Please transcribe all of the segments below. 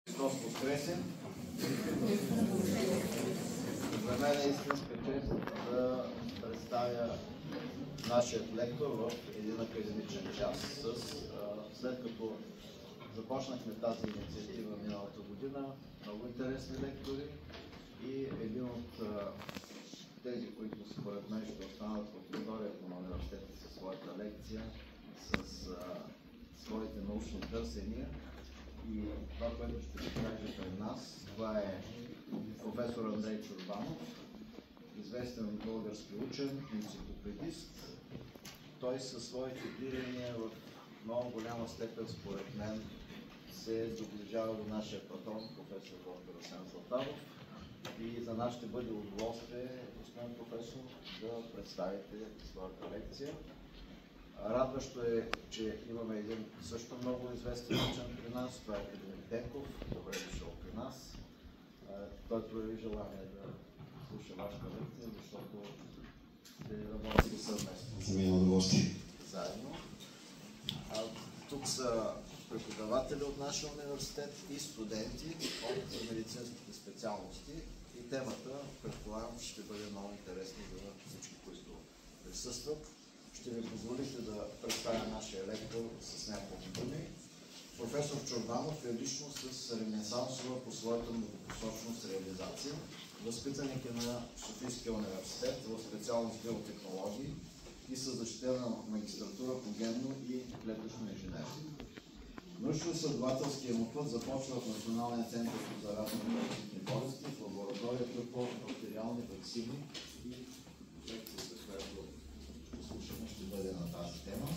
Христос воскресен! За мен е истинска чест да представя нашият лектор в един академичен час. След като започнахме тази инициатива миналата година, много интересни лектори и един от тези, които според мен ще останат в историята на университета със своята лекция, с своите научни търсения. И това, което ще ви кажа пред нас, това е професор Андрей Чорбанов, известен български учен, енциклопедист. Той със своите дирения в много голяма степен, според мен, се доближава до нашия патрон, професор доктор Асен Златаров. И за нас ще бъде удоволствие, господин професор, да представите своята лекция. Радващо е, че имаме един също много известен учен при нас, това е академик Денков. Добре дошъл при нас. Той прояви желание да слуша вашата лекция, защото ще работим съвместно. За мен е удоволствие. Заедно. Тук са преподаватели от нашия университет и студенти от медицинските специалности. И темата, предполагам, ще бъде много интересна за всички, които присъстват. Ще ви позволите да представя нашия лектор с няколко думи. Професор Чорбанов е личност с ренесансова по своята многопосочност реализация. Възпитаник е на Софийския университет в специалност биотехнологии и със защитена магистратура по генно и клетъчно инженерство. Научно-изследователският му път започва в Националния център по заразно-паразитни болести в лабораторията по бактериални ваксини и лекцията, която слушаме, ще бъде на тази тема.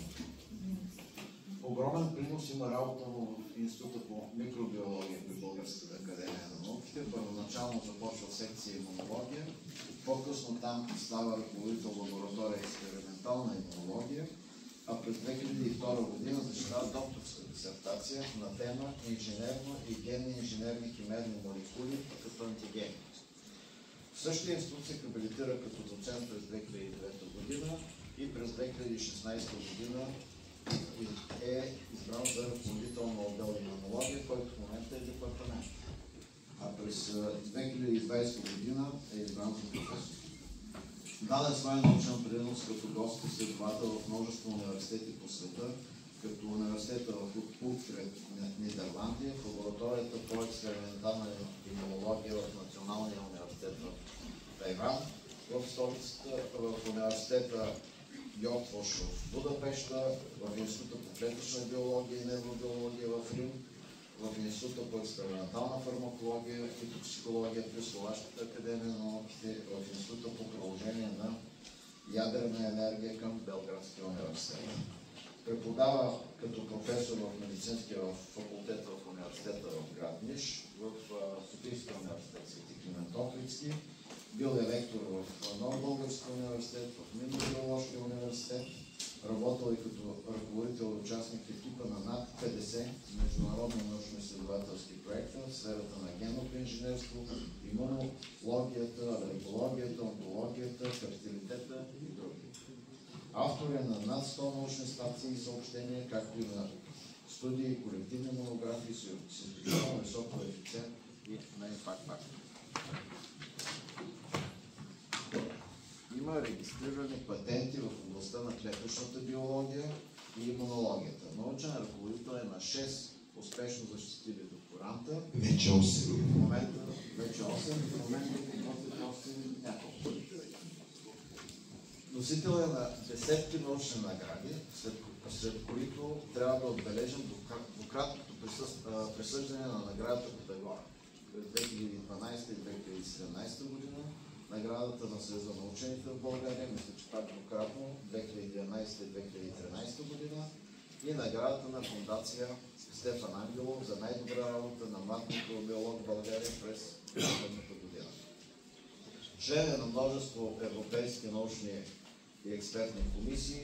Огромен принос има работа в Института по микробиология при Българската академия на науките. Първоначално започва в секция имунология, по-късно там става ръководител лаборатория експериментална имунология, а през 2002 година защитава докторска дисертация на тема инженерно и генни инженерни химерни молекули като антигени. В същия институт се хабилитира като доцент през 2009 година и през 2016 година е избран за ръководител на отдел имунология, който в момента е департамент. А през 2020 година е избран за професор. Даде своя научен принос като гост и изследовател в множество университети по света, като университета в Утреcht, Нидерландия, в лабораторията по експериментална имунология в Националния университет в Тайван, в столицата, в университета Йотфош в Будапеща, в Института по клетъчна биология и невробиология в Рим, в Института по експериментална фармакология и токсикология при Словашката академия на науките, в Института по приложение на ядрена енергия към Белградския университет. Преподава като професор в медицинския факултет в университета в град Ниш, в Софийския университет Свети Климент Охридски. Бил е лектор в Нов български университет, в Минно-биоложкия университет. Работил и като ръководител и участник в екипа на над 50 международни научно-изследователски проекта в сферата на генното инженерство, имунологията, алергологията, онкологията, фертилитета и други. Автор е на над 100 научни статии и съобщения, както и на студии и колективни монографии с изключително висок коефициент и на импакт фактор. Има регистрирани патенти в областта на клетъчната биология и имунологията. Научен ръководител е на 6 успешно защитили докторанта. Вече 8. В момента вече 8, в момента подготвят още няколко. Носител е на десетки научни награди, след които трябва да отбележим двукратното присъждане на наградата Патагона през 2012 и 2017 година, наградата на Съюза на учените в България, мисля, че пак двукратно, 2011 и 2013 година, и наградата на фондация Стефан Ангелов за най-добра работа на млад микробиолог в България през предходната година. Член е на множество европейски научни и експертни комисии.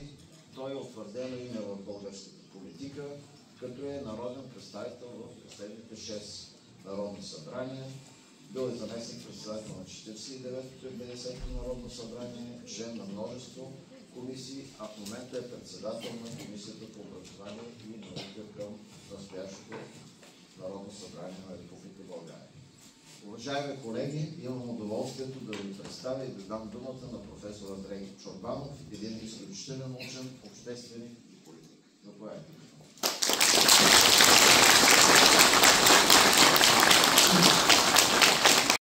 Той е утвърдено име в българската политика, като е народен представител в последните 6 народни събрания. Бил е заместник председател на 49-то и 50-то народно събрание, член на множество комисии, а в момента е председател на Комисията по образование и наука към настоящото Народно събрание на Република Уважаеми колеги, имам удоволствието да ви представя и да дам думата на професор Андрей Чорбанов, един изключителен учен, общественик и политик. Заповядайте.